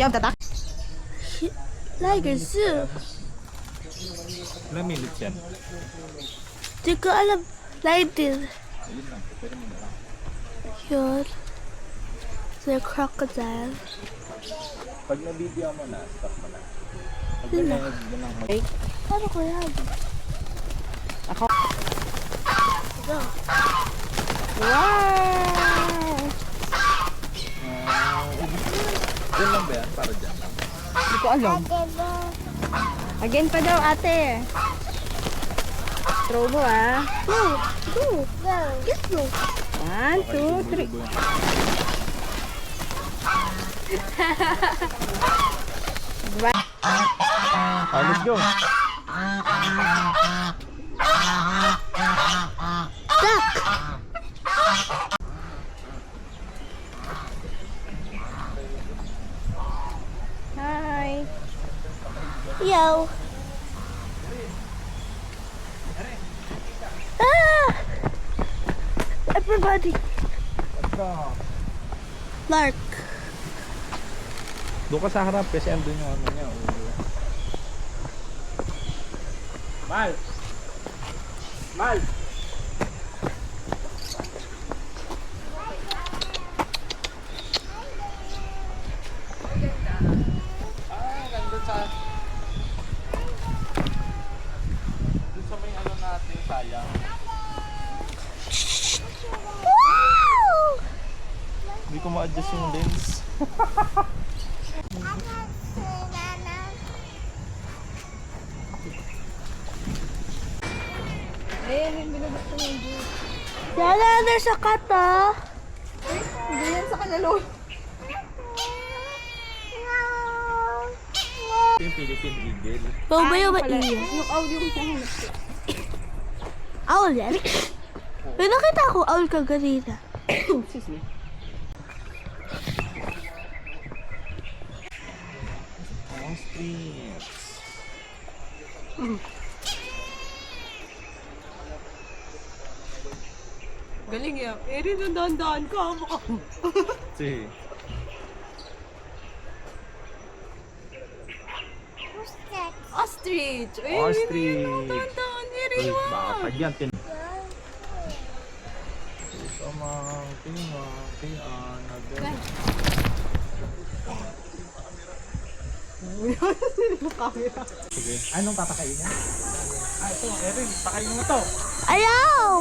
要不要打？来一个是 Ilang minutes yan? Di ko alam. Like this. Yun. The crocodile. Pag na-video mo na, stop mo na. Pag nanonood mo ng Paano ko yan? Ako. Go. Wow! Diyan lang ba yan? Para dyan lang. Hindi ko alam. Again pa daw ate. Throw mo ah. Go. Go. Go. Get go. 1, 2, 3. Diba? Let's go. Duck. Hi. Yo. Ah! Everybody. Lark. Doon ka sa harap kasi andun yung ano niya. Mal! Mal! Nandun sa... Doon sa may ano natin, sayang. Wow! Hindi ko ma-adjust yung lens. Ayan yung binabakta ng juice. Dala, there's a cat ah. Hindi yan sa kanalo. Ito yung Philippine Eagle. Babayo ba Pala, iya? yung audio ko sa hanap ko. Owl yan? May nakita ko owl ka kanina. Excuse me. Ostrich. Galing yan. Erin, nandahan ka. Si. Ostrich. Ostrich. Nandahan. Erin, Uy, wow. baka pag yan. Sama, Sige. Anong papakainin? Ito, Erin, pakainin mo to. Ayaw!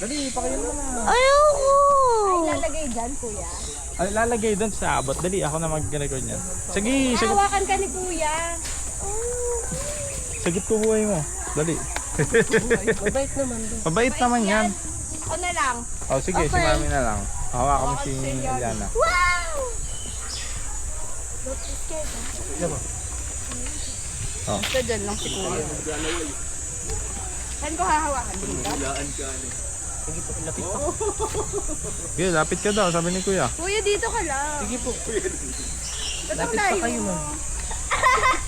Dali, pakainin mo na. Ayoko! Lalagay dyan, kuya. Ay, lalagay doon sa abot. Dali, ako na mag-record niyan. Sige, sagot. Hawakan ka ni kuya. Sagot ko buhay mo. Dali. Mabait naman doon. Mabait naman yan. Ako na lang. Oh, sige, si mami na lang. Hawakan mo si Eliana. Wow! Basta dyan lang si kuya. Saan ko hahawakan? Dito? Sige, lapit ka daw, sabi ni kuya. Kuya, dito ka lang. Sige po. Lapit pa kayo, ma'am.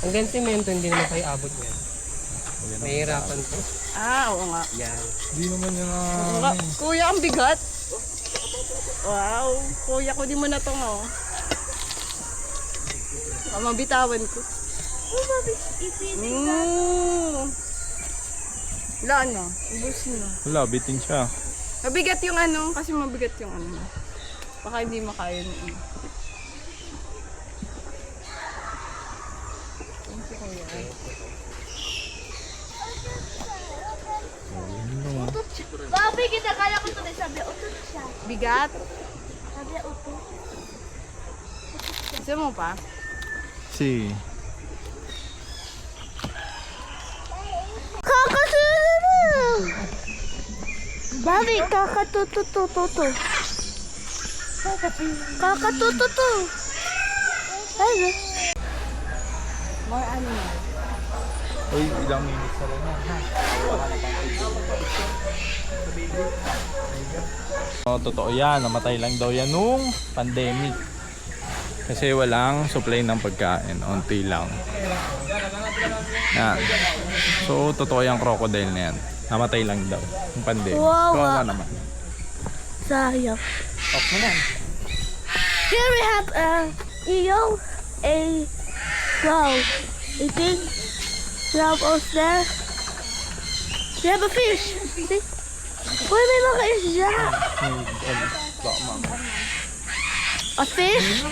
Hanggang semento, hindi naman kayo abot yan. Mahirapan to. Ah, oo nga. Yan. Hindi naman yan Oo nga. Kuya, ang bigat. Wow. Kuya, kunin mo na to nga. Oh. Mabitawan ko. Wala na. Ubus na. Wala, bitin siya. Mabigat yung ano, kasi mabigat yung ano. Baka hindi makaya ng ano. Babi, kita kaya ko ito na sabi, utot siya. Bigat? Sabi, utot. Gusto mo pa? Si. Kakasuno! Babi, kakatututututu. Kakatututu. Ano? More animal. Uy, ilang minutes na lang ha. Oh, totoo yan. Namatay lang daw yan nung pandemic. Kasi walang supply ng pagkain. Unti lang. Yan. So, totoo yung crocodile na yan. Namatay lang daw. Yung pandemic. Wow, Kawawa naman. sayang. Off mo na. Here we have a eel, a wow, I think we have us there. We have a fish. See? Uy, may mga isda. A fish.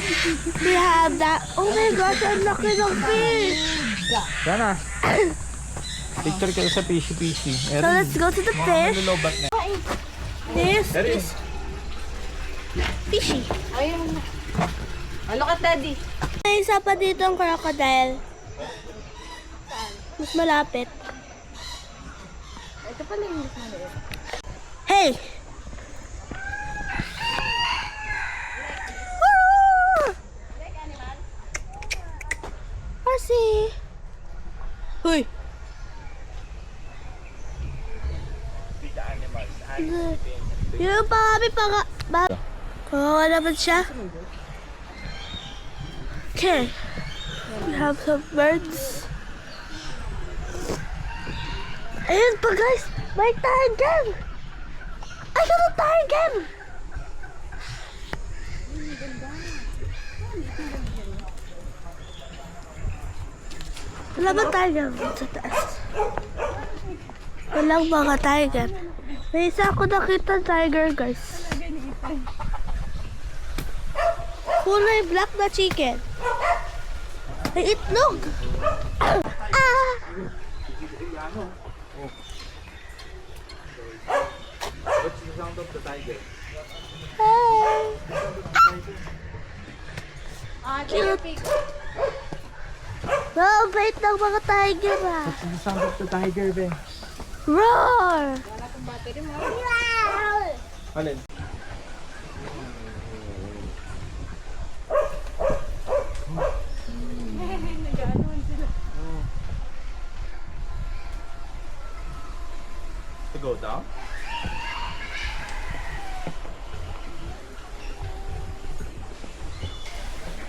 We have that. Oh my gosh, ang laki ng fish. Sana. Picture kayo sa fishy. So let's go to the fish. Lobat na. This There is. is fishy. Ayun. Oh, look at daddy. May isa pa dito ang crocodile. Mas malapit. Ito pala yung mas maliit. Hey! Horsey! Huy! Yung pa kami kawawa naman siya. Okay. We have some birds. Ayun pa guys! May tiger! I got a tiger! Wala ba tiger sa taas? Walang mga tiger. May isa ako nakita tiger guys. Kulay black na chicken. May itlog! Ah! What's the sound of the tiger? Hey! Cute. Wow, bait ng mga tiger ah. What's the sound of the tiger, Ben? Roar! Alin? To go down?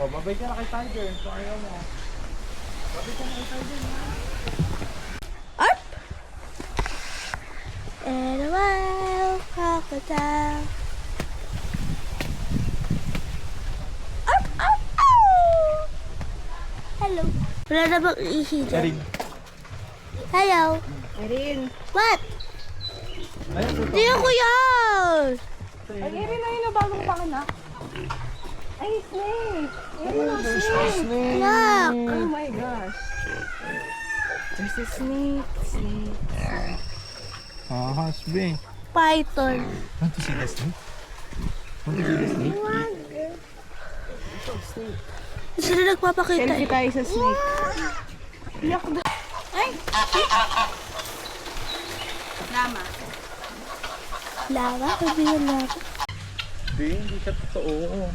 Oh, babay ka na kay Tiger. Kung ayaw mo. Babay ka na kay Tiger. Up! And a wild crocodile. Up, up, up! Hello. Wala na bang ihi dyan? Erin. Hello. Erin. What? Hindi ako yan! Ay, Erin na yun na bagong panganak. Ay, snake. Erin na snake. Look! Oh my gosh. There's a snake. Ah, hasbe. Python. Want to see the snake? Want to see the snake? Sila nagpapakita Selfie eh. tayo sa snake. Yak na. Ay! Lama. Lava? Sabi yung lava. Hindi siya totoo.